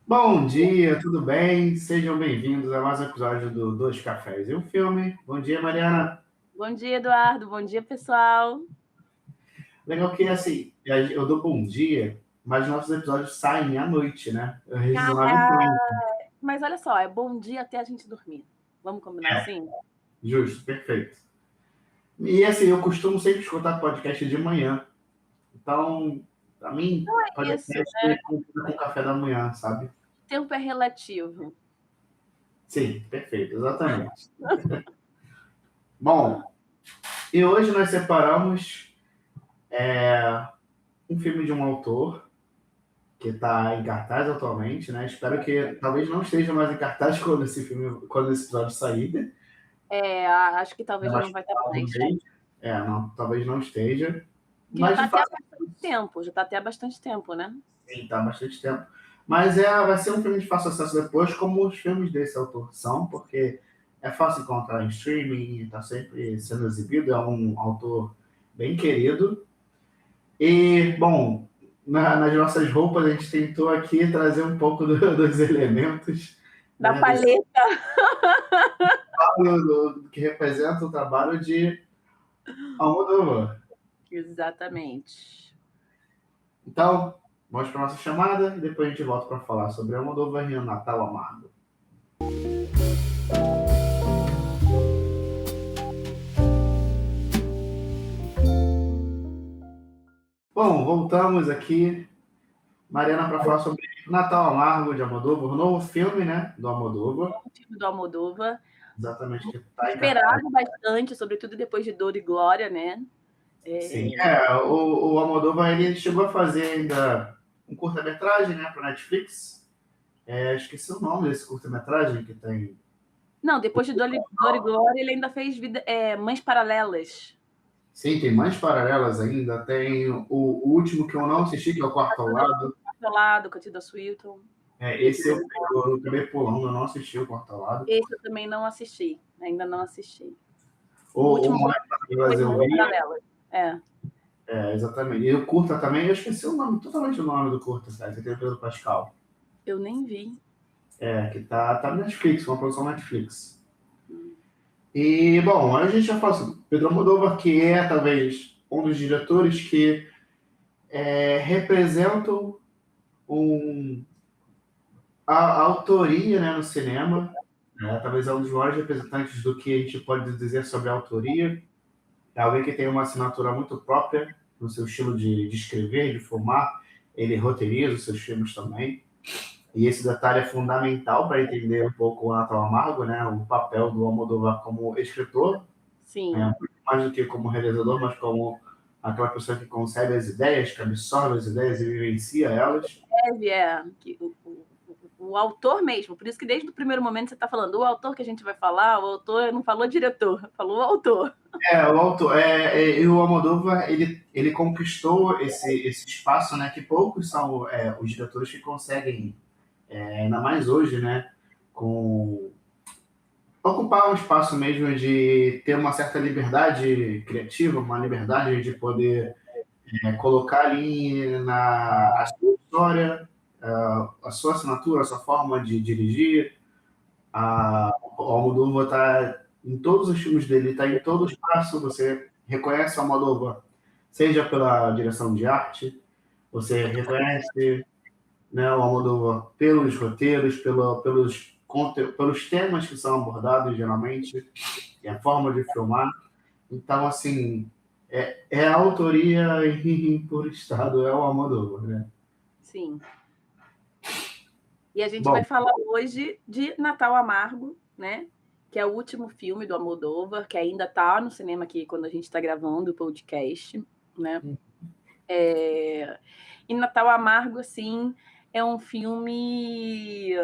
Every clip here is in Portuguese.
Bom dia, tudo bem? Sejam bem-vindos a mais um episódio do Dois Cafés e um Filme. Bom dia, Mariana. Bom dia, Eduardo. Bom dia, pessoal. Legal que, assim, eu dou bom dia, mas nossos episódios saem à noite, né? Eu reviso lá no Ah, domingo. mas olha só, é bom dia até a gente dormir. Vamos combinar É, assim? justo, perfeito. E, assim, eu costumo sempre escutar podcast de manhã. Então, pra mim, É isso, podcast né? com café da manhã, sabe? Tempo é relativo. Sim, perfeito, exatamente. Bom, e hoje nós separamos um filme de um autor que está em cartaz atualmente, né? Espero que talvez não esteja mais em cartaz quando esse episódio sair, Acho que né? talvez já Mais não pro vai estar final do mais. mês. Não, talvez não esteja. Que já Mas está de até há fato, bastante tempo, já está até há bastante tempo, né? sim, tá há bastante tempo. Mas vai ser um filme de fácil acesso depois, como os filmes desse autor são, porque é fácil encontrar em streaming, está sempre sendo exibido, é um autor bem querido. E, bom, nas nossas roupas a gente tentou aqui trazer um pouco dos elementos, Da né, desse palheta. trabalho que representa o trabalho de Almodóvar. Exatamente. Então, vamos para a nossa chamada e depois a gente volta para falar sobre Almodóvar e o Natal Amargo. Bom, voltamos aqui, Mariana, para falar sobre Natal Amargo de Almodóvar, o novo filme, né, do Almodóvar, O filme do Almodóvar, exatamente, que está em cartaz. esperado bastante, sobretudo depois de Dor e Glória, né? Sim, É, o Almodóvar ele chegou a fazer ainda um curta-metragem, né, para Netflix. Esqueci o nome desse curta-metragem que tem. Não, depois de Dor e Glória, ele ainda fez Mães Paralelas. Sim, tem mais paralelas ainda. Tem o último que eu não assisti, que é o Quarto ao Lado. Lado, com a Tilda Swinton. E a Esse Tilda eu acabei pulando, eu não assisti o Quarto ao Lado. Esse eu também não assisti, ainda não assisti. O O último mais paralelas eu foi vi. Paralelas. Exatamente. E o curta também, eu esqueci o nome, totalmente o nome do curta, cara, que tem o Pedro Pascal. Eu nem vi. Que tá na Netflix, uma produção Netflix. E, bom, a gente já fala sobre Pedro Almodóvar, que é talvez um dos diretores que representam um, a autoria, né, no cinema. Talvez é um dos maiores representantes do que a gente pode dizer sobre a autoria. É alguém que tem uma assinatura muito própria no seu estilo de escrever, de filmar. Ele roteiriza os seus filmes também. E esse detalhe é fundamental para entender um pouco o Natal Amargo, né? O papel do Almodóvar como escritor, Sim. muito mais do que como realizador, mas como aquela pessoa que concebe as ideias, que absorve as ideias e vivencia elas. O autor mesmo, por isso que desde o primeiro momento você está falando, o autor que a gente vai falar, o autor não falou diretor, falou o autor. O autor, e o Almodóvar, ele conquistou esse espaço, né? Que poucos são os diretores que conseguem, ainda mais hoje, né? Com ocupar um espaço mesmo de ter uma certa liberdade criativa, uma liberdade de poder colocar ali a sua história, a sua assinatura, a sua forma de dirigir. O Almodóvar está em todos os filmes dele, está em todo espaço. Você reconhece o Almodóvar, seja pela direção de arte, você reconhece, né, o Almodóvar pelos roteiros, pelos temas que são abordados geralmente, e a forma de filmar. Então, assim, a autoria por estado, é o Almodóvar, né? Sim. E a gente vai Bom, falar hoje de Natal Amargo, né? Que é o último filme do Almodóvar, que ainda está no cinema aqui quando a gente está gravando o podcast, né? E Natal Amargo, assim, é um filme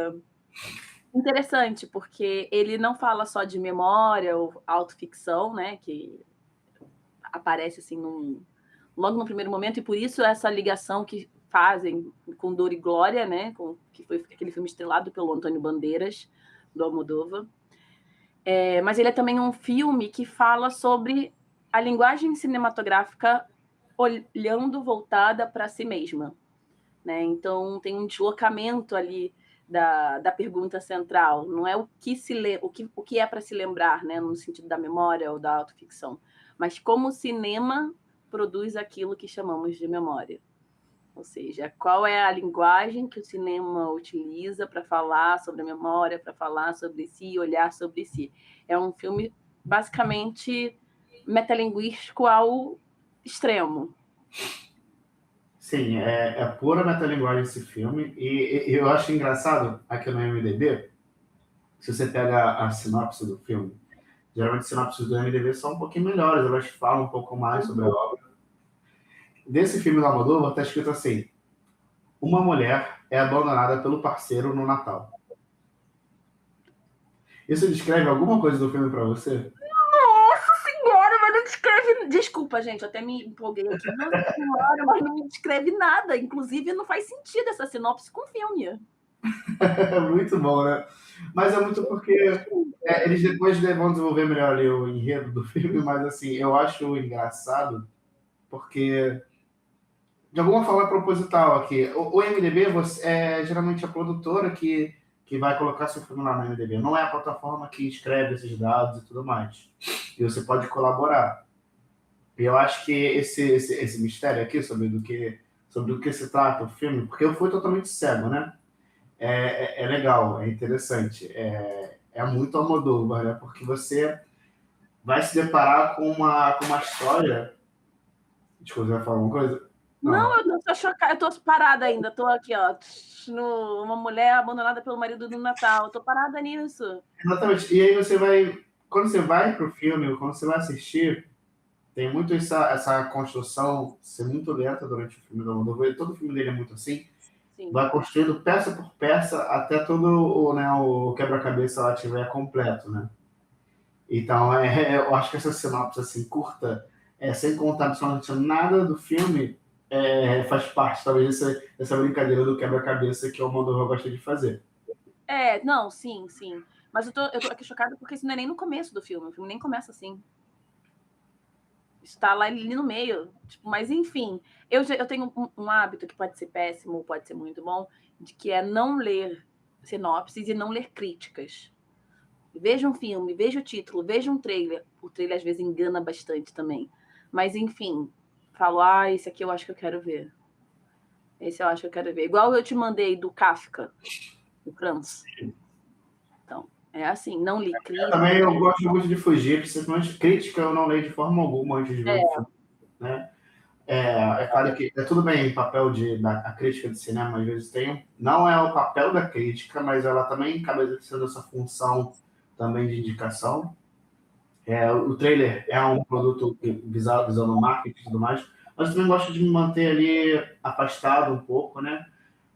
interessante, porque ele não fala só de memória ou autoficção, né? Que aparece assim logo no primeiro momento, e por isso essa ligação que fazem com Dor e Glória, né? Que foi aquele filme estrelado pelo Antônio Bandeiras, do Almodóvar. Mas ele é também um filme que fala sobre a linguagem cinematográfica olhando voltada para si mesma, né? Então tem um deslocamento ali da pergunta central. Não é o que é para se lembrar, né, no sentido da memória ou da autoficção, mas como o cinema produz aquilo que chamamos de memória. Ou seja, qual é a linguagem que o cinema utiliza para falar sobre a memória, para falar sobre si, olhar sobre si. É um filme basicamente metalinguístico ao extremo. Sim, é pura metalinguagem esse filme. E eu acho engraçado, aqui no IMDb, se você pega a sinopse do filme, geralmente as sinopses do IMDb são um pouquinho melhores, elas falam um pouco mais sobre a obra. Desse filme do Almodóvar está escrito assim: uma mulher é abandonada pelo parceiro no Natal. Isso descreve alguma coisa do filme para você? Nossa senhora, mas não descreve... Desculpa, gente, eu até me empolguei aqui. Nossa senhora, mas não me descreve nada. Inclusive, não faz sentido essa sinopse com o filme. É muito bom, né? Mas é muito porque eles depois vão desenvolver melhor ali o enredo do filme, mas assim, eu acho engraçado porque de alguma forma é proposital aqui. O MDB é geralmente a produtora que vai colocar seu filme lá no MDB. Não é a plataforma que escreve esses dados e tudo mais. E você pode colaborar. E eu acho que esse mistério aqui sobre do que se trata o filme, porque eu fui totalmente cego, né? É legal, é interessante. É muito Almodóvar, né? Porque você vai se deparar com uma história. Desculpa, você vai falar alguma coisa? Não, Não. eu tô chocada, eu tô parada ainda, tô aqui, ó, uma mulher abandonada pelo marido no Natal, eu tô parada nisso. Exatamente. E aí você vai. Quando você vai pro filme, quando você vai assistir, tem muito essa construção ser muito lenta durante o filme do Almodóvar. Todo o filme dele é muito assim. Sim. Vai construindo peça por peça até todo o quebra-cabeça lá estiver completo, né? Então, eu acho que essa sinopse assim, curta, sem contar absolutamente nada do filme, faz parte, talvez, dessa brincadeira do quebra-cabeça que o Almodóvar gosta de fazer. Não, sim, sim. Mas eu tô aqui chocada porque isso não é nem no começo do filme, o filme nem começa assim. Está lá ali no meio. Tipo, mas enfim, eu tenho um hábito que pode ser péssimo, pode ser muito bom, de que é não ler sinopses e não ler críticas. Veja um filme, veja o título, veja um trailer. O trailer às vezes engana bastante também. Mas enfim, falo, esse aqui eu acho que eu quero ver. Esse eu acho que eu quero ver. Igual eu te mandei do Kafka, do Franz. Então, é assim, não li Também crítica. eu gosto muito de fugir, principalmente crítica eu não leio de forma alguma antes de ver o filme, né? É claro que é tudo bem o papel da crítica de cinema, às vezes tem. Não é o papel da crítica, mas ela também acaba exercendo essa função também de indicação. O trailer é um produto visando marketing e tudo mais, mas eu também gosto de me manter ali afastado um pouco, né?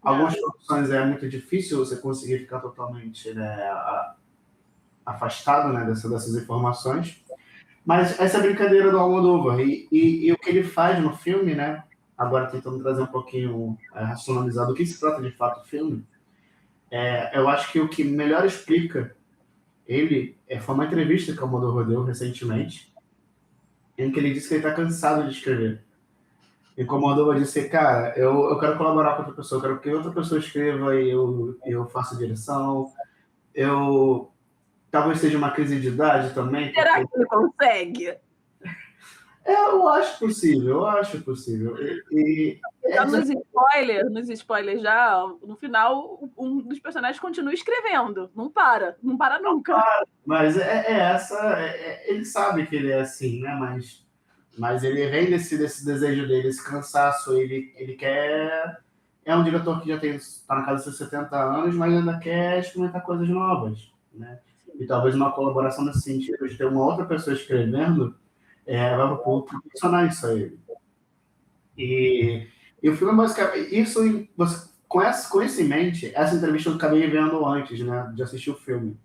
Algumas produções é muito difícil você conseguir ficar totalmente, né, afastado, né, dessas informações. Mas essa brincadeira do Almodóvar e o que ele faz no filme, né? Agora tentando trazer um pouquinho racionalizado o que se trata de fato o filme, eu acho que o que melhor explica ele foi uma entrevista que o Almodóvar deu recentemente, em que ele disse que ele está cansado de escrever. E como o Almodóvar disse, cara, eu quero colaborar com outra pessoa, eu quero que outra pessoa escreva e eu faço direção. Eu talvez seja uma crise de idade também, Será porque que ele consegue? eu acho possível, eu acho possível. Já nos spoilers já, no final, um dos personagens continua escrevendo. Não para nunca. mas ele sabe que ele é assim, né? Mas ele vem desse desejo dele, esse cansaço, ele quer. É um diretor que já está na casa dos seus 70 anos, mas ainda quer experimentar coisas novas, né? E talvez uma colaboração nesse sentido, de ter uma outra pessoa escrevendo, vai proporcionar isso a ele. E o filme, basicamente, com isso em mente, essa entrevista eu acabei vendo antes, né, de assistir o filme.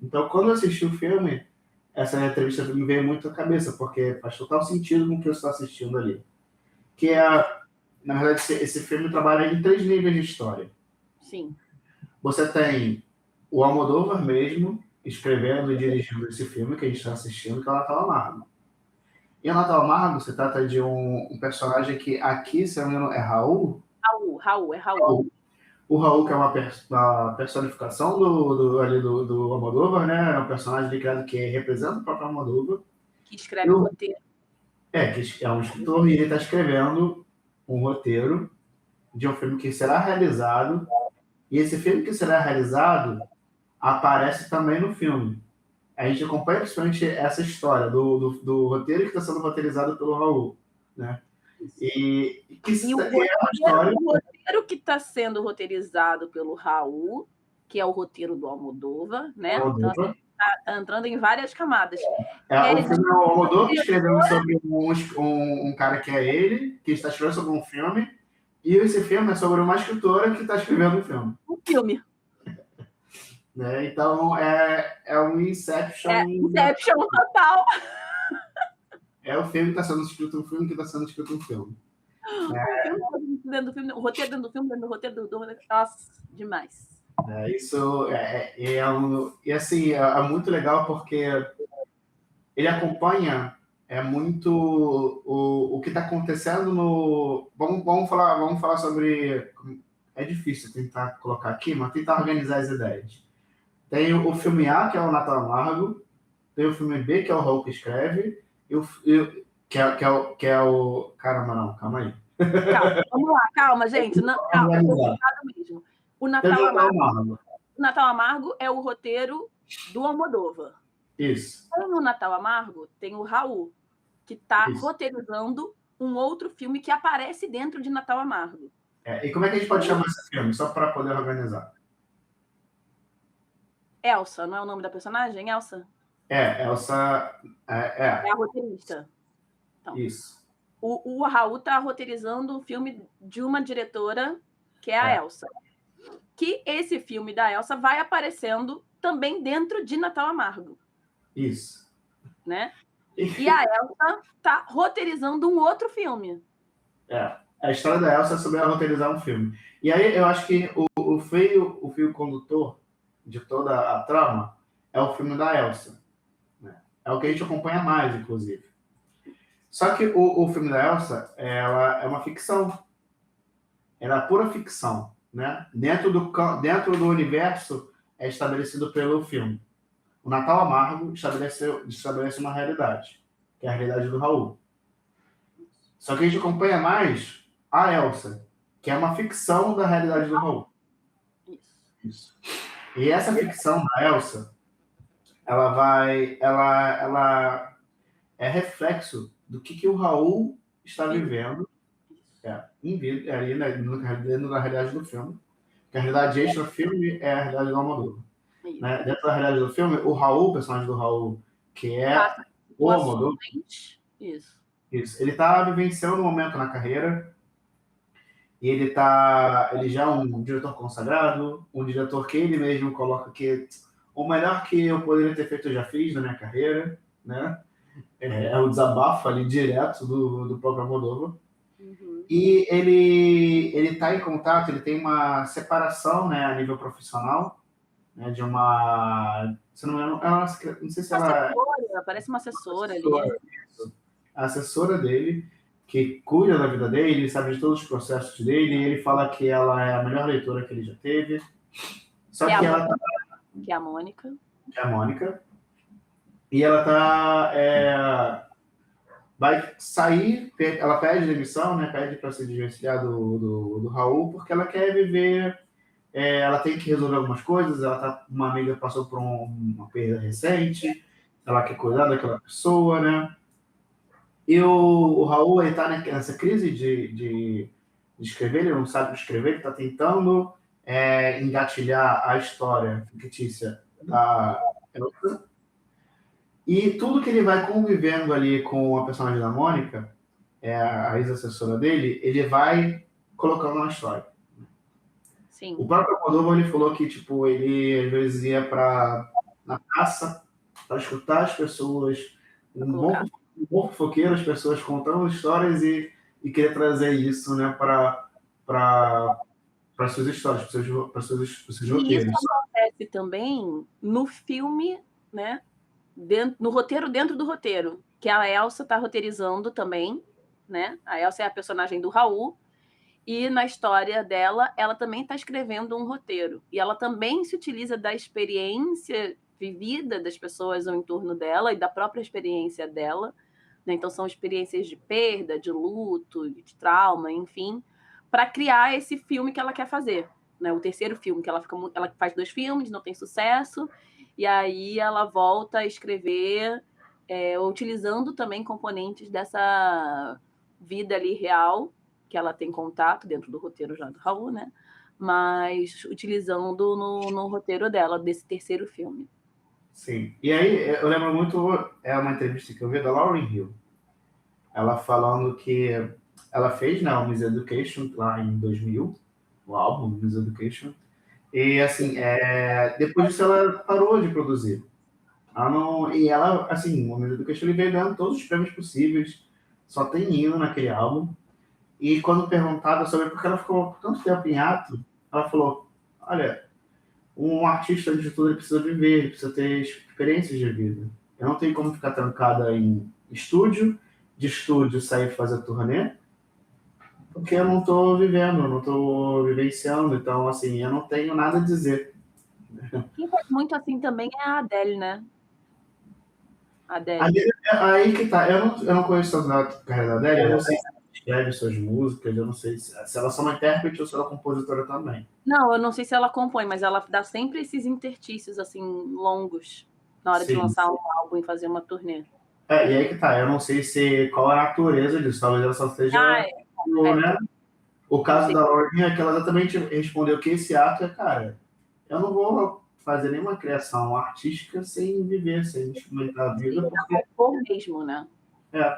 Então, quando eu assisti o filme, essa entrevista me veio muito à cabeça, porque faz total sentido com o que eu estou assistindo ali. Que na verdade, esse filme trabalha em 3 níveis de história. Sim. Você tem o Almodóvar mesmo, escrevendo e dirigindo esse filme que a gente está assistindo, que é o Natal Amargo. E o Natal Amargo se trata de um personagem que aqui, se eu não me engano, é Raul. Raul, é Raul. O Raul, que é uma personificação do Almodóvar, né? É um personagem ali criado que representa o próprio Almodóvar. Que escreve o roteiro. Que é um escritor e ele está escrevendo um roteiro de um filme que será realizado. E esse filme que será realizado aparece também no filme. A gente acompanha principalmente essa história do roteiro que está sendo roteirizado pelo Raul, né? E o roteiro que está sendo roteirizado pelo Raul, que é o roteiro do Almodóvar, né? Então, tá entrando em várias camadas. O filme é o Almodóvar escrevendo sobre um cara que é ele, que está escrevendo sobre um filme, e esse filme é sobre uma escritora que está escrevendo um filme. Um filme. Né? Então, é um Inception. Inception total. É o filme que está sendo escrito um filme que está sendo escrito um filme. Dentro do filme, o roteiro dentro do filme, dentro do roteiro do roteiro. Nossa, demais. Isso e assim, é muito legal porque ele acompanha muito o que está acontecendo no... Vamos falar sobre... É difícil tentar colocar aqui, mas tentar organizar as ideias. Tem o filme A, que é o Natal Amargo, tem o filme B, que é o Raul que escreve, que é o... Caramba, não, calma aí. Calma, vamos lá, calma, gente. Calma, é complicado mesmo. O Natal Amargo é o roteiro do Almodóvar. Isso. No Natal Amargo tem o Raul, que está roteirizando um outro filme que aparece dentro de Natal Amargo. E como é que a gente pode chamar esse filme, só para poder organizar? Elsa, não é o nome da personagem? Elsa? Elsa... É a roteirista. Então, isso. O Raul está roteirizando um filme de uma diretora, que é a Elsa. Que esse filme da Elsa vai aparecendo também dentro de Natal Amargo. Isso. Né? E a Elsa está roteirizando um outro filme. A história da Elsa é sobre ela roteirizar um filme. E aí eu acho que o fio condutor de toda a trama é o filme da Elsa. Né? É o que a gente acompanha mais, inclusive. Só que o filme da Elsa, ela é uma ficção. Ela é pura ficção. Né? Dentro do universo estabelecido pelo filme. O Natal Amargo estabelece uma realidade, que é a realidade do Raul. Só que a gente acompanha mais a Elsa, que é uma ficção da realidade do Raul. Isso. E essa ficção da Elsa, ela é reflexo do que o Raul está vivendo ali na realidade do filme. Que a realidade extra-filme é a realidade do Almodóvar. Né? Dentro da realidade do filme, o personagem do Raul, que é o Almodóvar, ele está vivenciando um momento na carreira e ele já é um diretor consagrado, um diretor que ele mesmo coloca que o melhor que eu poderia ter feito eu já fiz na minha carreira, né? É o desabafo ali direto do próprio Almodóvar. E ele está em contato, ele tem uma separação, né, a nível profissional, né, de uma... Se não me engano, não sei se ela... Parece uma assessora ali. A assessora dele, que cuida da vida dele, sabe de todos os processos dele, e ele fala que ela é a melhor leitora que ele já teve. Só que ela tá... Que é a Mônica. Que é a Mônica. E ela tá... vai sair, ela pede demissão, né? Pede para se desvencilhar do Raul, porque ela quer viver, ela tem que resolver algumas coisas, uma amiga passou por uma perda recente, ela quer cuidar daquela pessoa, né? E o Raul, ele tá nessa crise de escrever, ele não sabe escrever, ele está tentando engatilhar a história fictícia da Elsa. E tudo que ele vai convivendo ali com a personagem da Mônica, a ex-assessora dele, ele vai colocando na história. Sim. O próprio Almodóvar, ele falou que tipo, ele às vezes ia na praça para escutar as pessoas, um bom fofoqueiro, as pessoas contando histórias e querer trazer isso, né, para suas histórias, para seus roteiros. E isso acontece também no filme, né? No roteiro, dentro do roteiro, que a Elsa está roteirizando também, né? A Elsa é a personagem do Raul, E na história dela, ela também está escrevendo um roteiro. E ela também se utiliza da experiência vivida das pessoas ao entorno dela e da própria experiência dela, né? Então, são experiências de perda, de luto, de trauma, enfim, para criar esse filme que ela quer fazer. Né? O terceiro filme, que ela faz 2 filmes, não tem sucesso, e aí ela volta a escrever, utilizando também componentes dessa vida ali real, que ela tem contato dentro do roteiro já do Raul, né? Mas utilizando no roteiro dela, desse terceiro filme. Sim. E aí, eu lembro muito, é uma entrevista que eu vi da Lauryn Hill, ela falando que ela fez, né, o Miss Education lá em 2000, o álbum Miss Education, e assim, depois disso ela parou de produzir. Ela não, e ela, assim, o Miss Education ele veio dando todos os prêmios possíveis, só tem hino naquele álbum, e quando perguntada sobre por que ela ficou tanto tempo em ato, ela falou, olha, um artista de tudo ele precisa viver, ele precisa ter experiências de vida. Eu não tenho como ficar trancada em estúdio, de estúdio sair fazer turnê, porque eu não estou vivendo, eu não estou vivenciando, então assim, eu não tenho nada a dizer. Quem faz muito assim também é a Adele, né? A Aí, Adele. aí que tá, eu não conheço a carreira dela, eu não sei se ela escreve suas músicas, eu não sei se ela é só uma intérprete ou se ela é compositora também. Não, eu não sei se ela compõe, mas ela dá sempre esses interstícios assim longos na hora de Sim. lançar um álbum e fazer uma turnê. E aí que tá, eu não sei se qual a natureza disso, talvez ela só Ah, seja, né? O não caso sei. da Laurinha é que ela exatamente respondeu que esse ato é, cara, eu não vou fazer nenhuma criação artística sem viver, sem experimentar a vida, porque Compor mesmo, né?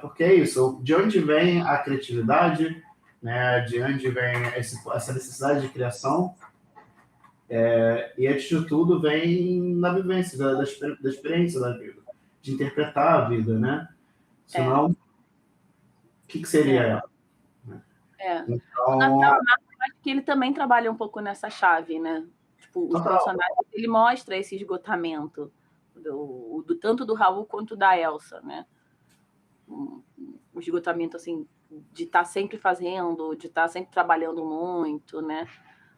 porque é isso. De onde vem a criatividade, né? De onde vem essa necessidade de criação? E antes de tudo vem na vivência, da experiência da vida, de interpretar a vida, né? Senão, o que seria É, ela? é. O Então, Natal Marco, eu acho que ele também trabalha um pouco nessa chave, né? Tipo, os total. personagens, ele mostra esse esgotamento tanto do Raul quanto da Elsa, né? Um esgotamento assim de estar sempre fazendo, de estar sempre trabalhando muito, né?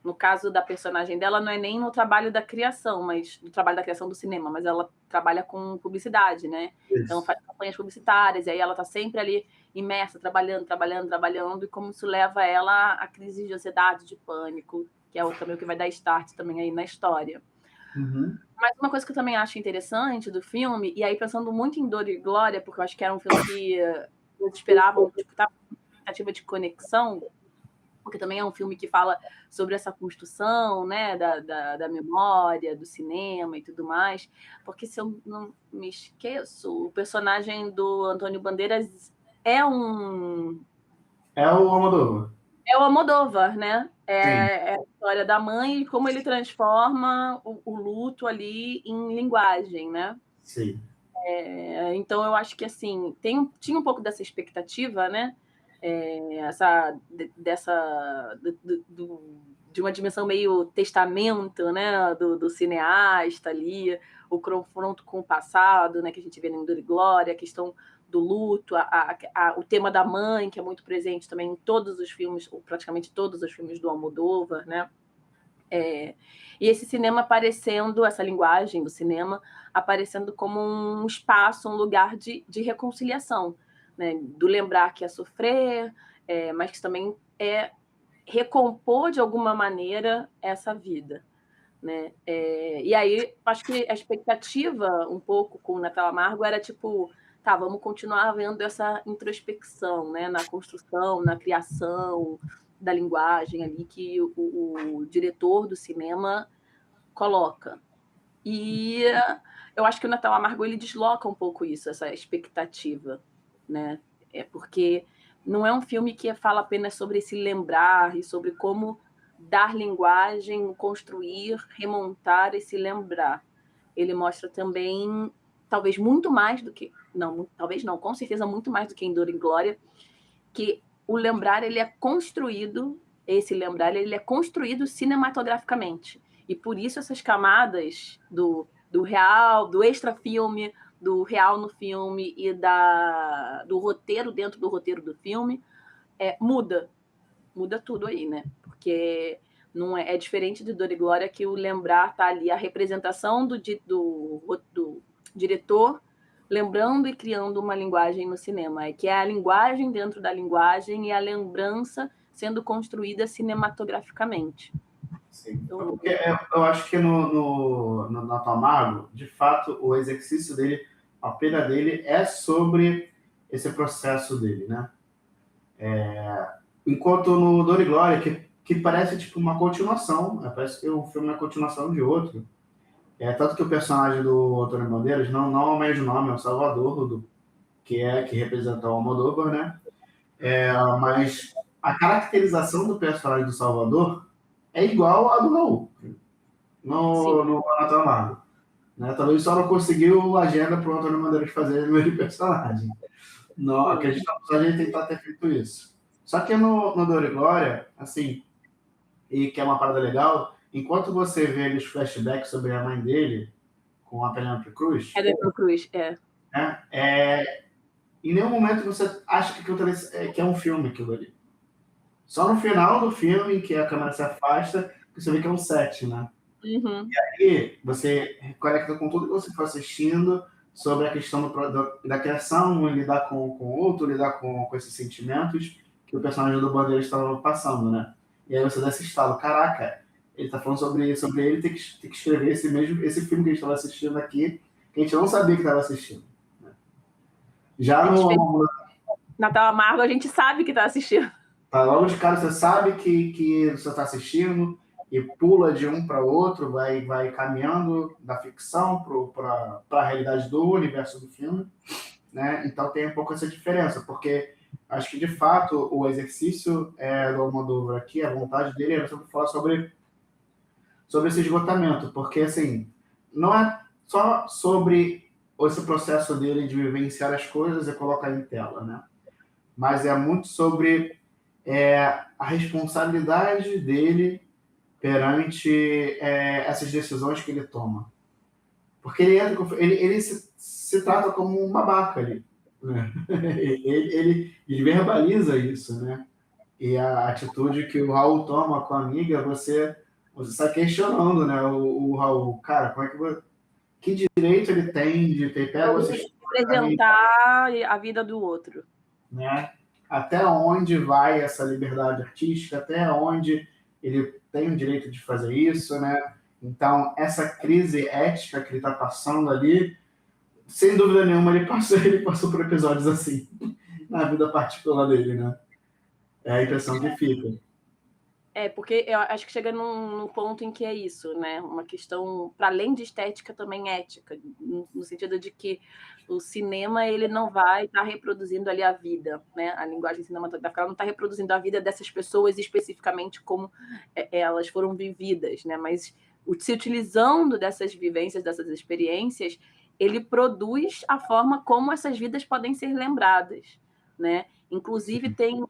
No caso da personagem dela, não é nem no trabalho da criação, mas no trabalho da criação do cinema, mas ela trabalha com publicidade, né? Então Isso. faz campanhas publicitárias, e aí ela está sempre ali imersa, trabalhando, e como isso leva ela a crise de ansiedade, de pânico, que é também o que vai dar start também aí na história. Uhum. Mas uma coisa que eu também acho interessante do filme, e aí pensando muito em Dor e Glória, porque eu acho que era um filme que eles esperavam, tipo, tá com expectativa de conexão, porque também é um filme que fala sobre essa construção, né, da memória, do cinema e tudo mais, porque se eu não me esqueço, o personagem do Antônio Bandeiras é um... É o Almodóvar. É o Almodóvar, né? Sim, É a história da mãe e como ele transforma o luto ali em linguagem, né? sim. Então eu acho que assim tinha um pouco dessa expectativa, né? De uma dimensão meio testamento, né? Do cineasta ali, o confronto com o passado, né? Que a gente vê no Dor e Glória, a questão do luto, o tema da mãe, que é muito presente também em todos os filmes, ou praticamente todos os filmes do Almodóvar, né? E esse cinema aparecendo, essa linguagem do cinema aparecendo como um espaço, um lugar de reconciliação, né? Do lembrar que é sofrer, mas que também é recompor de alguma maneira essa vida. Né? E aí, acho que a expectativa um pouco com o Natal Amargo era tipo, tá, vamos continuar vendo essa introspecção, né? Na construção, na criação da linguagem ali que o diretor do cinema coloca. E eu acho que o Natal Amargo ele desloca um pouco isso, essa expectativa, né? Porque não é um filme que fala apenas sobre se lembrar e sobre como dar linguagem, construir, remontar e se lembrar. Ele mostra também, talvez muito mais do que, não, talvez não, com certeza muito mais do que em Dor e Glória, que o lembrar ele é construído, esse lembrar ele é construído cinematograficamente. E por isso essas camadas do real, do extra-filme, do real no filme e do roteiro dentro do roteiro do filme muda. muda tudo aí, né? Porque não é diferente de Dor e Glória, que o lembrar tá ali, a representação do diretor lembrando e criando uma linguagem no cinema, que é a linguagem dentro da linguagem e a lembrança sendo construída cinematograficamente. Sim. Porque eu acho que no Nato Amargo, de fato, o exercício dele, a pena dele é sobre esse processo dele, né? Enquanto no Dor e Glória, que parece tipo uma continuação, parece que o filme é a continuação de outro. Tanto que o personagem do Antônio Bandeiras não é o mesmo nome, é o Salvador, que representa o Almodóvar, né? Mas a caracterização do personagem do Salvador é igual à do Raul, no Nato Amargo. Né? Talvez só não conseguiu a agenda para o Antônio Bandeiras fazer o mesmo personagem. Não, acreditamos a gente tentar ter feito isso. Só que no Dor e Glória, assim, e que é uma parada legal, enquanto você vê os flashbacks sobre a mãe dele, com a Penélope Cruz, em nenhum momento você acha que aquilo que é um filme, aquilo ali. Só no final do filme, em que a câmera se afasta, que você vê que é um set, né? Uhum. E aí você reconecta com tudo que você foi assistindo sobre a questão da criação, lidar com o outro, lidar com esses sentimentos que o personagem do Bandeira estava passando, né? E aí você dá esse estalo, caraca, ele está falando sobre ele ter que escrever esse filme que a gente estava assistindo aqui, que a gente não sabia que estava assistindo. Né? Já no Natal Amargo, a gente sabe que está assistindo. Tá, logo de cara você sabe que você está assistindo e pula de um para outro, vai caminhando da ficção para a realidade do universo do filme, né? Então tem um pouco essa diferença, porque acho que de fato o exercício do Almodóvar aqui, a vontade dele era sempre falar sobre esse esgotamento, porque assim não é só sobre esse processo dele de vivenciar as coisas e colocar em tela, né? Mas é muito sobre a responsabilidade dele perante essas decisões que ele toma. Porque ele se trata como um babaca ali. Né? Ele verbaliza isso, né? E a atitude que o Raul toma com a amiga, você está questionando, né? O Raul, cara, como é que direito ele tem de ter pego esses representar a vida do outro, né? Até onde vai essa liberdade artística, até onde ele tem o direito de fazer isso, né? Então, essa crise ética que ele está passando ali, sem dúvida nenhuma, ele passou por episódios assim, na vida particular dele, né? É a impressão que fica. Porque eu acho que chega num ponto em que é isso, né? Uma questão, para além de estética, também ética, no sentido de que o cinema ele não vai estar reproduzindo ali a vida, né? A linguagem cinematográfica ela não está reproduzindo a vida dessas pessoas especificamente como elas foram vividas, né? Mas se utilizando dessas vivências, dessas experiências, ele produz a forma como essas vidas podem ser lembradas, né? Inclusive, tem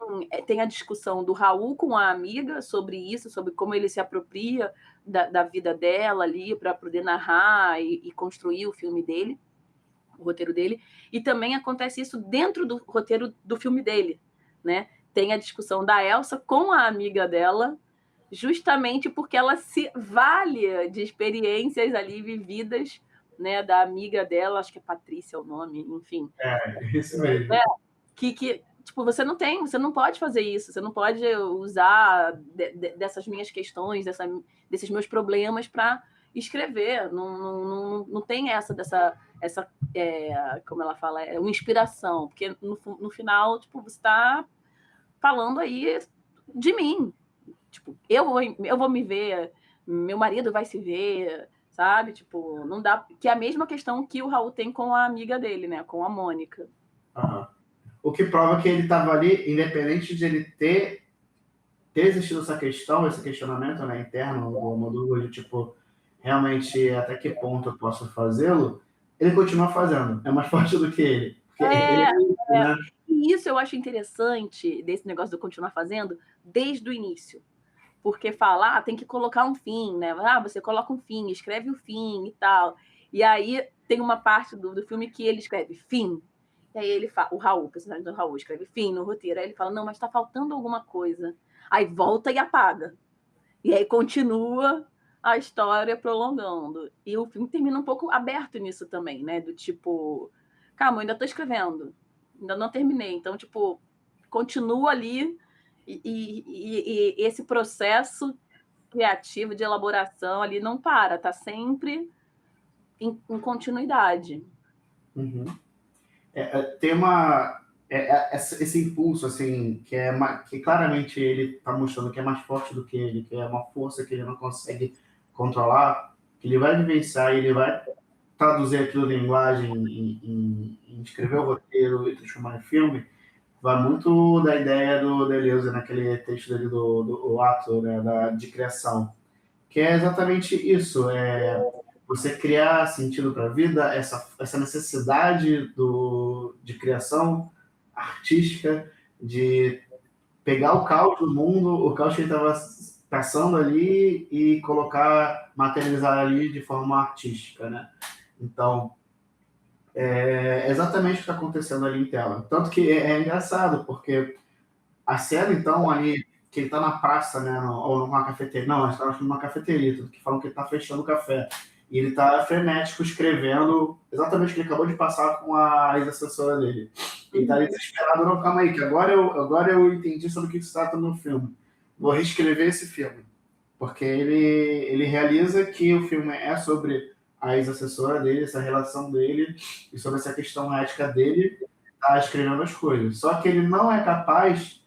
a discussão do Raul com a amiga sobre isso, sobre como ele se apropria da vida dela ali para poder narrar e construir o filme dele, o roteiro dele. E também acontece isso dentro do roteiro do filme dele, né? Tem a discussão da Elsa com a amiga dela, justamente porque ela se vale de experiências ali vividas, né, da amiga dela, acho que é Patrícia o nome, enfim. Isso mesmo. Que tipo, você não pode fazer isso, você não pode usar dessas minhas questões, desses meus problemas para escrever. Não tem essa como ela fala, uma inspiração, porque no final, tipo, você está falando aí de mim. Tipo, eu vou me ver, meu marido vai se ver, sabe? Tipo, não dá. Que é a mesma questão que o Raul tem com a amiga dele, né? Com a Mônica. Uhum. O que prova que ele estava ali, independente de ele ter existido esse questionamento, né, interno do Almodóvar, de tipo, realmente até que ponto eu posso fazê-lo, ele continua fazendo. É mais forte do que ele. Né? E isso eu acho interessante desse negócio de continuar fazendo desde o início. Porque falar tem que colocar um fim, né? Você coloca um fim, escreve o fim e tal. E aí tem uma parte do filme que ele escreve fim. E aí ele fala, o Raul, o personagem do Raul, escreve fim no roteiro. Aí ele fala, não, mas tá faltando alguma coisa. Aí volta e apaga. E aí continua a história prolongando. E o filme termina um pouco aberto nisso também, né? Do tipo, calma, eu ainda tô escrevendo, ainda não terminei. Então, tipo, continua ali e esse processo criativo de elaboração ali não para, tá sempre em continuidade. Uhum. Tem esse impulso, assim, que claramente ele está mostrando que é mais forte do que ele, que é uma força que ele não consegue controlar, que ele vai vivenciar e ele vai traduzir aquilo em linguagem, em escrever o roteiro e transformar em filme, vai muito da ideia do Deleuze, naquele texto dele do ato, né, de criação, que é exatamente isso, você criar sentido para a vida, essa necessidade de criação artística, de pegar o caos do mundo, o caos que ele estava passando ali e colocar, materializar ali de forma artística, né? Então, é exatamente o que está acontecendo ali em tela. Tanto que é engraçado, porque a cena, então, ali, que ele está na praça, né, ou numa cafeteria, não, ele está numa cafeteria, tanto que falam que ele está fechando o café. E ele está frenético escrevendo exatamente o que ele acabou de passar com a ex-assessora dele. Ele está ali desesperado, não, calma aí, que agora eu entendi sobre o que se trata no filme. Vou reescrever esse filme. Porque ele realiza que o filme é sobre a ex-assessora dele, essa relação dele, e sobre essa questão ética dele, tá escrevendo as coisas. Só que ele não é capaz,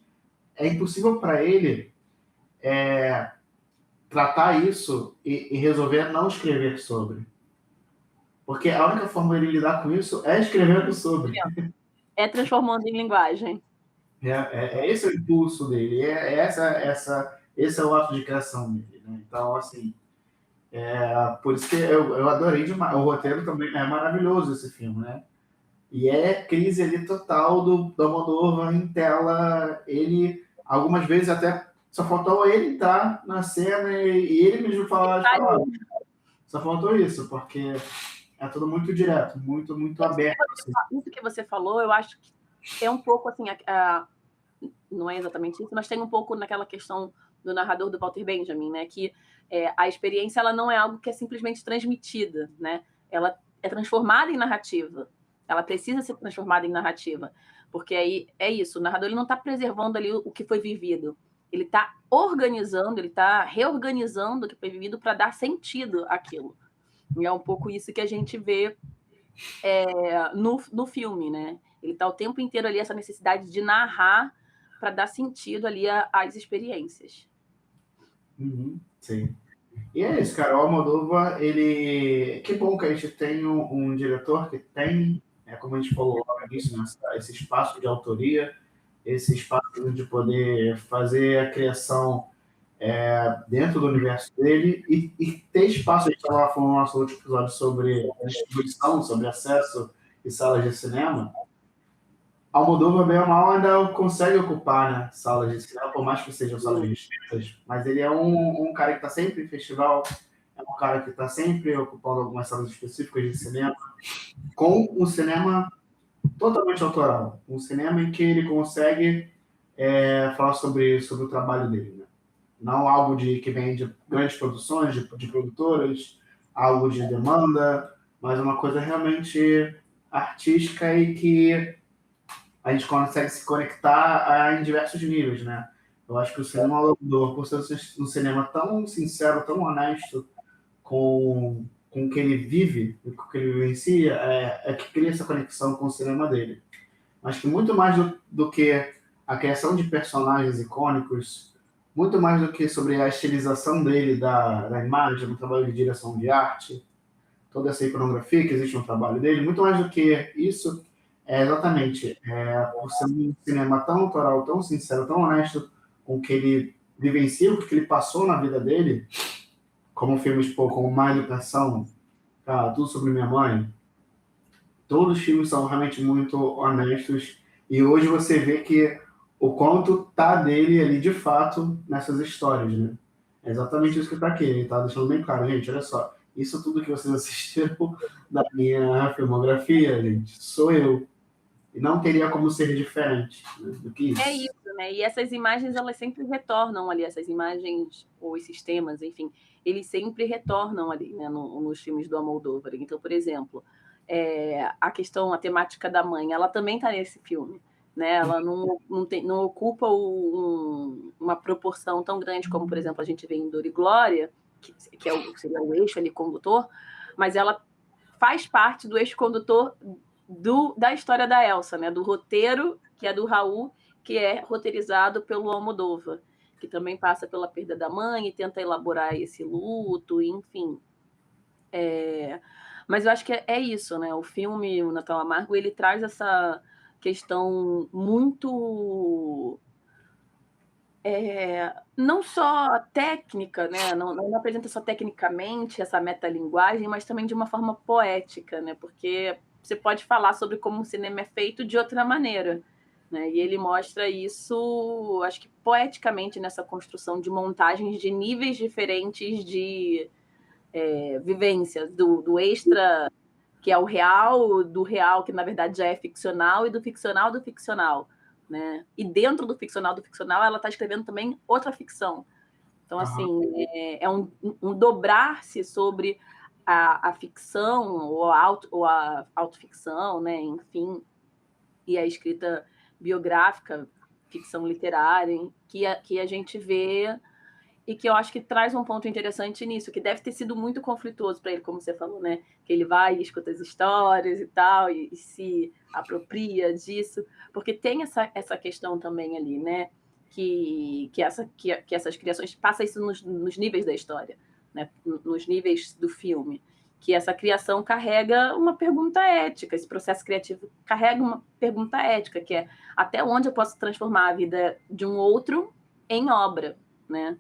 é impossível para ele tratar isso e resolver não escrever sobre. Porque a única forma de ele lidar com isso é escrevendo sobre. É transformando em linguagem. Esse é o impulso dele, esse é o ato de criação dele. Né? Então, assim, por isso que eu adorei demais. O roteiro também é maravilhoso, esse filme, né? E é crise ali total do Almodóvar em tela. Ele, algumas vezes, até só faltou ele estar na cena e ele mesmo falar as palavras. Só faltou isso, porque é tudo muito direto, muito, muito aberto. Assim. Isso que você falou, eu acho que é um pouco assim, não é exatamente isso, mas tem um pouco naquela questão do narrador do Walter Benjamin, né? Que a experiência ela não é algo que é simplesmente transmitida, né? Ela é transformada em narrativa. Ela precisa ser transformada em narrativa, porque aí é isso. O narrador ele não está preservando ali o que foi vivido. Ele está organizando, ele está reorganizando o que foi vivido para dar sentido àquilo. E é um pouco isso que a gente vê no filme, né? Ele está o tempo inteiro ali, essa necessidade de narrar para dar sentido ali às experiências. Uhum, sim. E é isso, cara. O Almodóvar, ele... Que bom que a gente tem um diretor que tem, como a gente falou lá no início, né, esse espaço de autoria, esse espaço de poder fazer a criação dentro do universo dele e ter espaço, a gente estava falando no nosso último episódio sobre distribuição, sobre acesso e salas de cinema. Almodóvar, bem ou mal, ainda consegue ocupar, né, salas de cinema, por mais que sejam salas restritas, mas ele é um cara que está sempre em festival, é um cara que está sempre ocupando algumas salas específicas de cinema, com um cinema totalmente autoral, um cinema em que ele consegue falar sobre o trabalho dele, né? Não algo que vem de grandes produções, de produtoras, algo de demanda, mas uma coisa realmente artística e que a gente consegue se conectar em diversos níveis, né? Eu acho que o cinema por ser um cinema tão sincero, tão honesto com o que ele vive, com o que ele vivencia, que cria essa conexão com o cinema dele. Acho que muito mais do que a criação de personagens icônicos, muito mais do que sobre a estilização dele, da imagem, do trabalho de direção de arte, toda essa iconografia que existe no trabalho dele, muito mais do que isso, exatamente, por ser um cinema tão autoral, tão sincero, tão honesto com o que ele vivencia, o que ele passou na vida dele, como filmes como Má Educação, Tudo Sobre Minha Mãe, todos os filmes são realmente muito honestos e hoje você vê que o quanto tá dele ali de fato nessas histórias, né? É exatamente isso que tá aqui, ele tá deixando bem claro, gente, olha só, isso tudo que vocês assistiram da minha filmografia, gente, sou eu. não teria como ser diferente, né, do que É isso. isso, né? E essas imagens, elas sempre retornam ali, essas imagens, ou os sistemas, enfim, eles sempre retornam ali, né, nos filmes do Almodóvar. Então, por exemplo, a questão, a temática da mãe, ela também está nesse filme, né? Ela não ocupa uma proporção tão grande como, por exemplo, a gente vê em Dor e Glória, que seria o eixo ali condutor, mas ela faz parte do eixo condutor da história da Elsa, né? Do roteiro, que é do Raul, que é roteirizado pelo Almodóvar, que também passa pela perda da mãe e tenta elaborar esse luto, enfim. Mas eu acho que é isso, né? O filme O Natal Amargo, ele traz essa questão muito não só técnica, né? Não apresenta só tecnicamente essa metalinguagem, mas também de uma forma poética, né? Porque você pode falar sobre como o cinema é feito de outra maneira, né? E ele mostra isso, acho que poeticamente, nessa construção de montagens de níveis diferentes de vivência, do extra, que é o real, do real, que na verdade já é ficcional, e do ficcional do ficcional. Né? E dentro do ficcional, ela está escrevendo também outra ficção. Então, assim, é um dobrar-se sobre a ficção ou a autoficção, né? Enfim, e a escrita biográfica, ficção literária, que a gente vê e que eu acho que traz um ponto interessante nisso, que deve ter sido muito conflituoso para ele, como você falou, né? Que ele vai e escuta as histórias e tal, e se apropria disso, porque tem essa questão também ali, né? Que essas criações passa isso nos níveis da história, né? Nos níveis do filme, que essa criação carrega uma pergunta ética, esse processo criativo carrega uma pergunta ética, que é até onde eu posso transformar a vida de um outro em obra, né?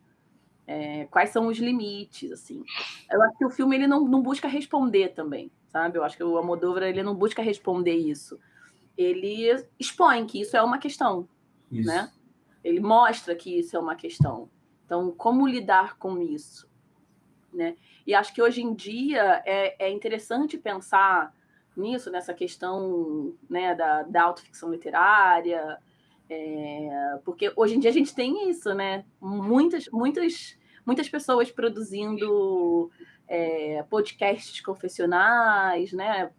Quais são os limites, assim. Eu acho que o filme ele não busca responder também, sabe? Eu acho que o Almodóvar ele não busca responder isso. Ele expõe que isso é uma questão, né? Ele mostra que isso é uma questão. Então, como lidar com isso, né? E acho que hoje em dia é interessante pensar nisso, nessa questão, né, da autoficção literária, porque hoje em dia a gente tem isso, né? Muitas pessoas produzindo podcasts confessionais, né?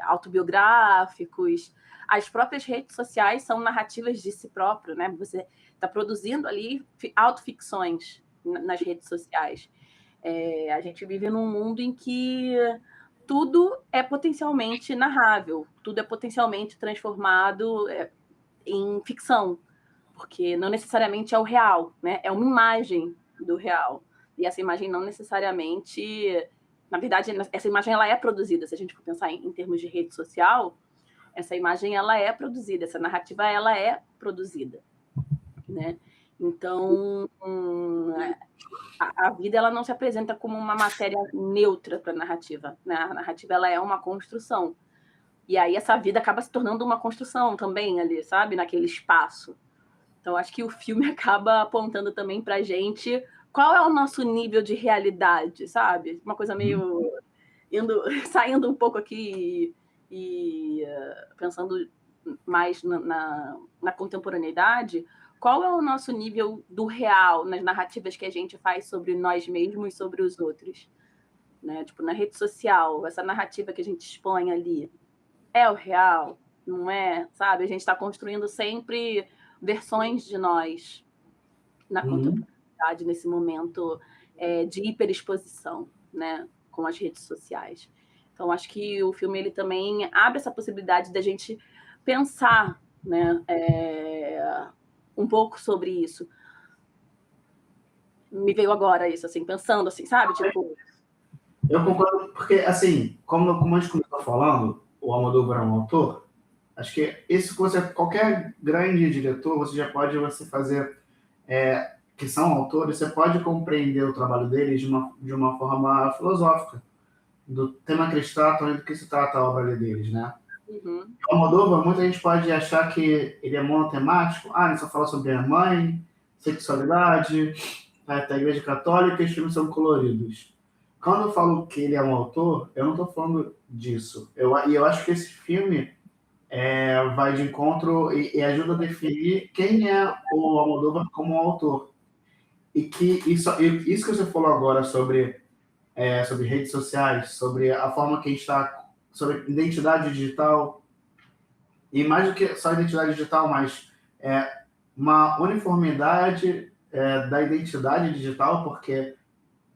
Autobiográficos. As próprias redes sociais são narrativas de si próprio, né? Você está produzindo ali autoficções nas redes sociais. A gente vive num mundo em que tudo é potencialmente narrável, tudo é potencialmente transformado em ficção, porque não necessariamente é o real, né? É uma imagem do real. E essa imagem não necessariamente... Na verdade, essa imagem ela é produzida. Se a gente for pensar em termos de rede social, essa imagem ela é produzida, essa narrativa ela é produzida, né? Então, a vida ela não se apresenta como uma matéria neutra para a narrativa, né? A narrativa ela é uma construção. E aí essa vida acaba se tornando uma construção também ali, sabe? Naquele espaço. Então, acho que o filme acaba apontando também pra gente qual é o nosso nível de realidade, sabe? Uma coisa meio saindo um pouco aqui e pensando mais na contemporaneidade, qual é o nosso nível do real nas narrativas que a gente faz sobre nós mesmos e sobre os outros? Né? Tipo, na rede social, essa narrativa que a gente expõe ali, é o real? Não é? Sabe? A gente está construindo sempre versões de nós na contemporaneidade, nesse momento de hiperexposição, né, com as redes sociais. Então, acho que o filme ele também abre essa possibilidade da gente pensar, né, um pouco sobre isso. Me veio agora isso, assim, pensando assim, sabe? Tipo... Eu concordo, porque, assim, como a gente começou falando, o Almodóvar é um autor, acho que isso qualquer grande diretor, você já pode fazer, que são autores, você pode compreender o trabalho deles de uma forma filosófica, do tema que eles tratam e do que se trata a obra deles, né? Uhum. O Almodóvar, muita gente pode achar que ele é monotemático, ele só fala sobre a mãe, sexualidade, da Igreja Católica e os filmes são coloridos. Quando eu falo que ele é um autor, eu não estou falando disso. E eu acho que esse filme vai de encontro e ajuda a definir quem é o Almodóvar como autor. E que isso que você falou agora sobre redes sociais, sobre a forma que a gente está, sobre identidade digital, e mais do que só identidade digital, mas uma uniformidade da identidade digital, porque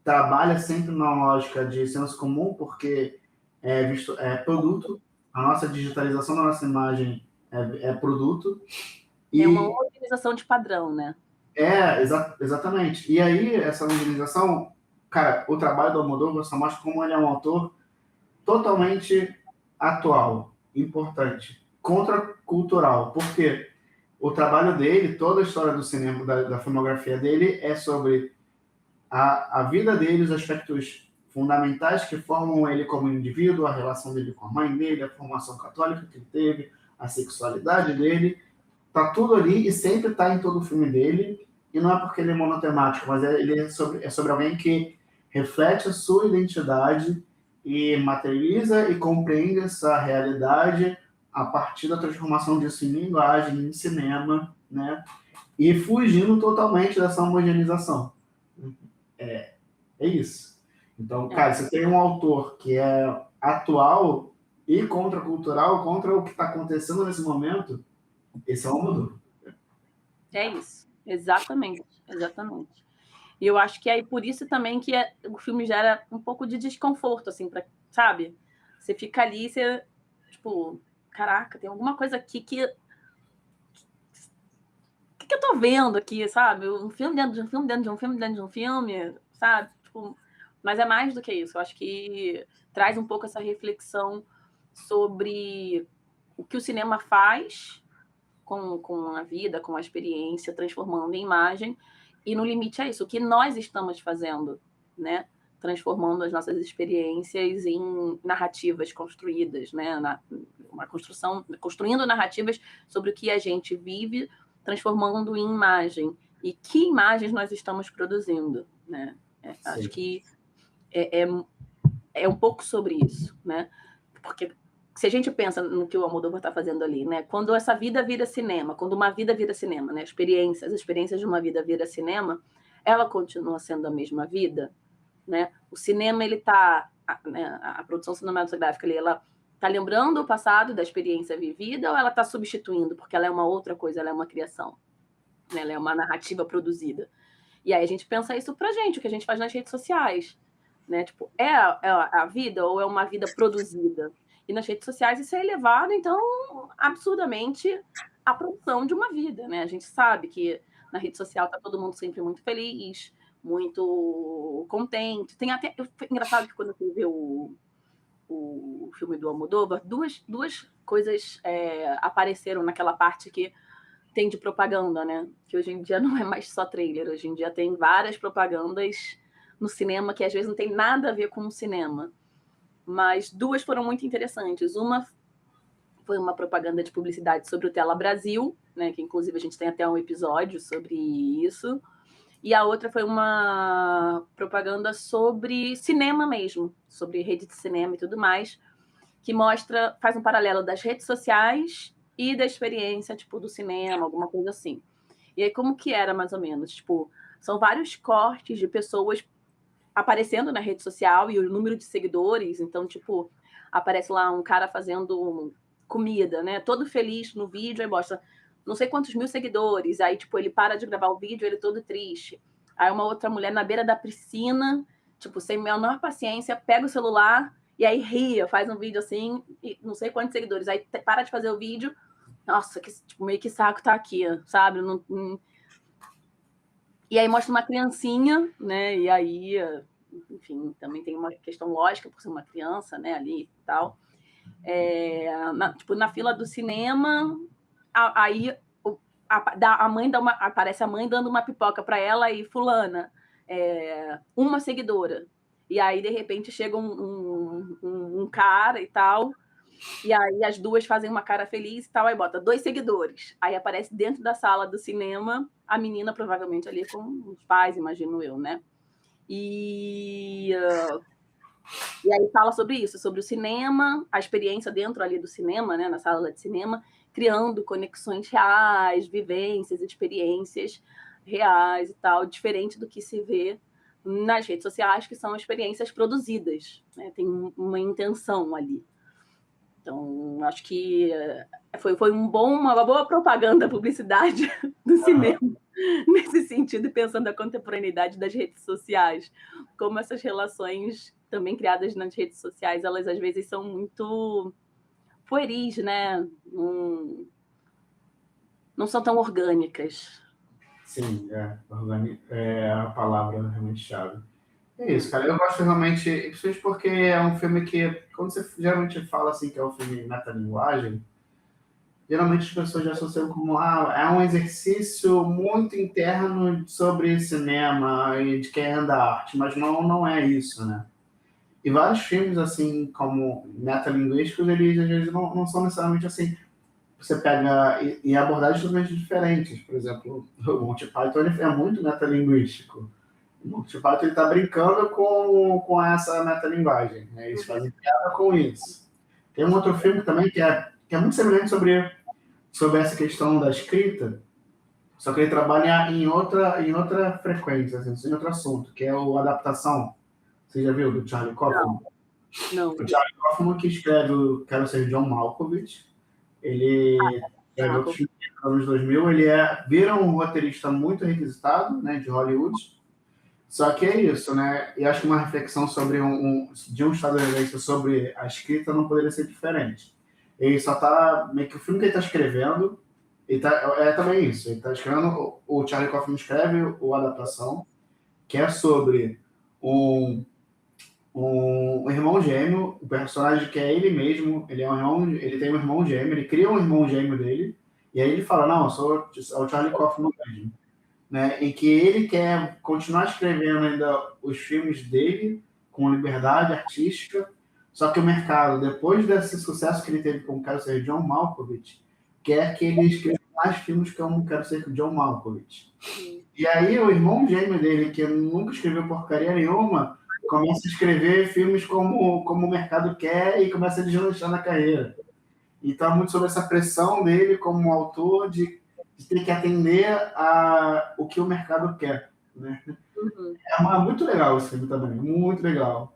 trabalha sempre na lógica de senso comum, porque produto, a nossa digitalização da nossa imagem é produto. É uma organização de padrão, né? Exatamente. E aí, essa organização, cara, o trabalho do Almodóvar só mostra como ele é um autor totalmente atual, importante, contracultural, porque o trabalho dele, toda a história do cinema, da filmografia dele, é sobre a vida dele, os aspectos fundamentais que formam ele como indivíduo, a relação dele com a mãe dele, a formação católica que ele teve, a sexualidade dele, tá tudo ali e sempre tá em todo o filme dele, e não é porque ele é monotemático, mas ele é sobre alguém que reflete a sua identidade e materializa e compreende essa realidade a partir da transformação disso em linguagem, em cinema, né? E fugindo totalmente dessa homogeneização. É isso. Então, cara, você tem um autor que é atual e contracultural, contra o que está acontecendo nesse momento, esse é o Almodóvar. É isso, exatamente, exatamente. E eu acho que é por isso também que o filme gera um pouco de desconforto, assim, sabe? Você fica ali, você, tipo, caraca, tem alguma coisa aqui que eu tô vendo aqui, sabe? Um filme dentro de um filme, dentro de um filme, dentro de um filme, sabe? Tipo, mas é mais do que isso. Eu acho que traz um pouco essa reflexão sobre o que o cinema faz com a vida, com a experiência, transformando em imagem. E no limite é isso, o que nós estamos fazendo, né? Transformando as nossas experiências em narrativas construídas, né? Construindo narrativas sobre o que a gente vive, transformando em imagem. E que imagens nós estamos produzindo, né? Acho que é um pouco sobre isso, né? Porque se a gente pensa no que o Almodóvar está fazendo ali, né? Quando essa vida vira cinema, quando uma vida vira cinema, né? As experiências de uma vida vira cinema, ela continua sendo a mesma vida, né? O cinema, ele tá, né, a produção cinematográfica ali, ela tá lembrando o passado da experiência vivida ou ela tá substituindo, porque ela é uma outra coisa, ela é uma criação, né? Ela é uma narrativa produzida. E aí a gente pensa isso pra gente, o que a gente faz nas redes sociais, né? Tipo, é a vida ou é uma vida produzida? E nas redes sociais isso é elevado, então, absurdamente, a produção de uma vida, né? A gente sabe que na rede social tá todo mundo sempre muito feliz, muito contente. Tem até... Foi engraçado que quando eu fui ver o filme do Almodóvar, duas coisas apareceram naquela parte que tem de propaganda, né? Que hoje em dia não é mais só trailer, hoje em dia tem várias propagandas no cinema que às vezes não tem nada a ver com o cinema. Mas duas foram muito interessantes. Uma foi uma propaganda de publicidade sobre o Tela Brasil, né? Que inclusive a gente tem até um episódio sobre isso. E a outra foi uma propaganda sobre cinema mesmo, sobre rede de cinema e tudo mais, que faz um paralelo das redes sociais e da experiência, tipo, do cinema, alguma coisa assim. E aí, como que era, mais ou menos? Tipo, são vários cortes de pessoas aparecendo na rede social e o número de seguidores. Então, tipo, aparece lá um cara fazendo comida, né? Todo feliz no vídeo, aí mostra não sei quantos mil seguidores. Aí, tipo, ele para de gravar o vídeo, ele todo triste. Aí uma outra mulher na beira da piscina, tipo, sem menor paciência, pega o celular e aí ria, faz um vídeo assim, e não sei quantos seguidores. Aí para de fazer o vídeo, nossa, tipo, meio que saco tá aqui, sabe? E aí mostra uma criancinha, né? E aí, enfim, também tem uma questão lógica por ser uma criança, né? Ali e tal. Tipo, na fila do cinema, aí aparece a mãe dando uma pipoca para ela e fulana, uma seguidora. E aí, de repente, chega um cara e tal, e aí as duas fazem uma cara feliz e tal, aí bota 2 seguidores. Aí aparece dentro da sala do cinema a menina, provavelmente ali com os pais, imagino eu, né? E E aí fala sobre isso, sobre o cinema, a experiência dentro ali do cinema, né, na sala de cinema, criando conexões reais, vivências, experiências reais e tal, diferente do que se vê nas redes sociais, que são experiências produzidas, né? Tem uma intenção ali. Então, acho que foi uma boa propaganda, publicidade do cinema, nesse sentido, pensando na contemporaneidade das redes sociais, como essas relações também criadas nas redes sociais, elas às vezes são muito pueris, né? Não são tão orgânicas. Sim, é a palavra realmente chave. É isso, cara. Eu gosto realmente, principalmente porque é um filme que, quando você geralmente fala assim que é um filme metalinguagem, geralmente as pessoas já associam como é um exercício muito interno sobre cinema e de quem anda a arte, mas não é isso, né? E vários filmes, assim, como metalinguísticos, eles às vezes não são necessariamente assim. Você pega e abordagens totalmente diferentes. Por exemplo, o Monty Python ele é muito metalinguístico. O Monty Python ele está brincando com essa metalinguagem. Né? Eles fazem piada com isso. Tem um outro filme também que é muito semelhante sobre essa questão da escrita, só que ele trabalha em outra frequência, assim, em outro assunto, que é o Adaptação. Você já viu, do Charlie Kaufman? Não. O Charlie Kaufman que escreve o Quero Ser John Malkovich. Ele escreve outros filmes nos anos 2000. Ele vira um roteirista muito requisitado, né, de Hollywood. Só que é isso, né? E acho que uma reflexão sobre de um estadunidense sobre a escrita não poderia ser diferente. Ele só tá, meio que o filme que ele está escrevendo, é também isso. Ele está escrevendo, o Charlie Kaufman escreve o Adaptação, que é sobre um irmão gêmeo, o personagem que é ele mesmo, ele tem um irmão gêmeo, ele cria um irmão gêmeo dele, e aí ele fala, não, eu sou o Charlie Kaufman mesmo. Né, em que ele quer continuar escrevendo ainda os filmes dele com liberdade artística, só que o mercado, depois desse sucesso que ele teve com Quero Ser John Malkovich, quer que ele escreva mais filmes como Quero Ser John Malkovich. E aí o irmão gêmeo dele, que nunca escreveu porcaria nenhuma, começa a escrever filmes como o mercado quer e começa a deslanchar na carreira. Então, muito sobre essa pressão dele como autor de ter que atender o que o mercado quer. Né? Uhum. Muito legal esse filme também, muito legal.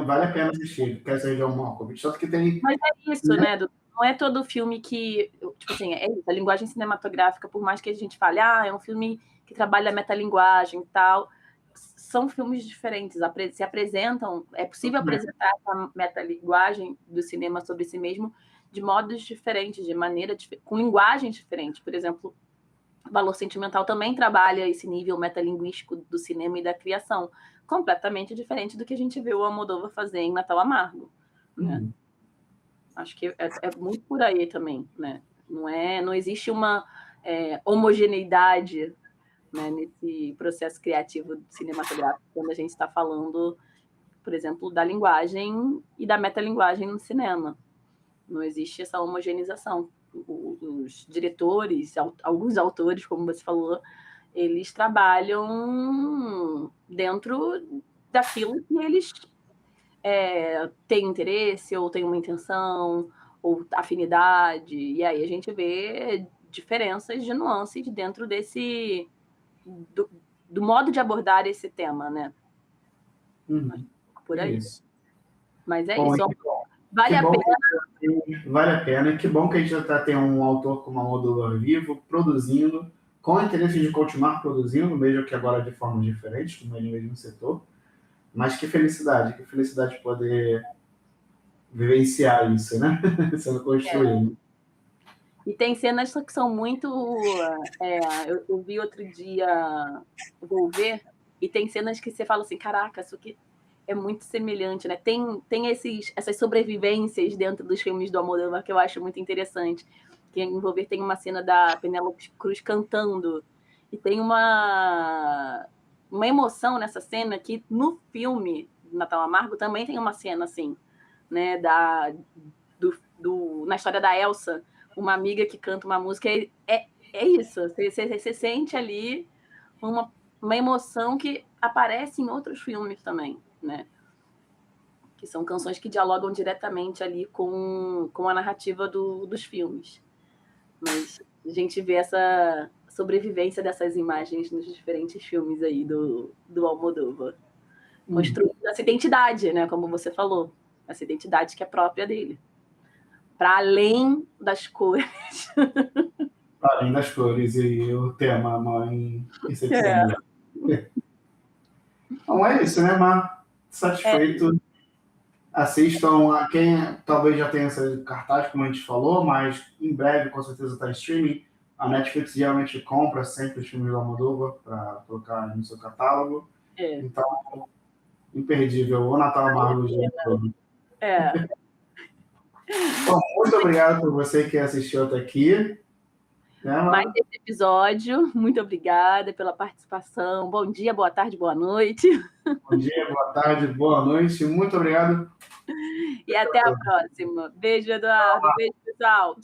Vale a pena assistir, quer seja um Malkovich. Só que tem. Mas é isso, né? Não é todo filme que. Tipo assim, é isso, a linguagem cinematográfica, por mais que a gente fale, é um filme que trabalha a metalinguagem e tal, são filmes diferentes, se apresentam, é possível apresentar a metalinguagem do cinema sobre si mesmo de modos diferentes, com linguagens diferentes. Por exemplo, Valor Sentimental também trabalha esse nível metalinguístico do cinema e da criação, completamente diferente do que a gente vê o Almodóvar fazer em Natal Amargo. Né? Acho que é muito por aí também. Né? Não existe uma homogeneidade, né, nesse processo criativo cinematográfico, quando a gente está falando, por exemplo, da linguagem e da metalinguagem no cinema. Não existe essa homogeneização. Os diretores, alguns autores, como você falou, eles trabalham dentro daquilo que eles têm interesse, ou têm uma intenção, ou afinidade, e aí a gente vê diferenças de nuances dentro do modo de abordar esse tema, né? Por aí. Isso. Mas é isso. Vale a pena. Vale a pena. E que bom que a gente já tem um autor como Almodóvar vivo, produzindo, com interesse de continuar produzindo, mesmo que agora de formas diferentes, como ele mesmo setor. Mas que felicidade poder vivenciar isso, né? Sendo construído. E tem cenas que são muito. Eu vi outro dia, vou ver, e tem cenas que você fala assim: caraca, isso aqui é muito semelhante, né? Tem essas sobrevivências dentro dos filmes do Almodóvar que eu acho muito interessante. Que envolver tem uma cena da Penélope Cruz cantando, e tem uma emoção nessa cena que no filme Natal Amargo também tem uma cena assim, né? Na história da Elsa, uma amiga que canta uma música, é isso. Você sente ali uma emoção que aparece em outros filmes também, né? Que são canções que dialogam diretamente ali com a narrativa dos filmes. Mas a gente vê essa sobrevivência dessas imagens nos diferentes filmes aí do Almodóvar. Construindo essa identidade, né? Como você falou. Essa identidade que é própria dele. Para além das cores. Para além das cores e o tema Mãe e Sexta Mulher. Bom, é isso, né, Mar? Satisfeito. Assistam a quem talvez já tenha esse cartaz, como a gente falou, mas em breve, com certeza, está em streaming. A Netflix geralmente compra sempre os filmes do Almodóvar para colocar no seu catálogo. Então, imperdível. O Natal Amargo de todo. Bom, muito obrigado por você que assistiu até aqui. Mais esse episódio. Muito obrigada pela participação. Bom dia, boa tarde, boa noite. Bom dia, boa tarde, boa noite. Muito obrigado. E até a próxima. Beijo, Eduardo. Beijo, pessoal.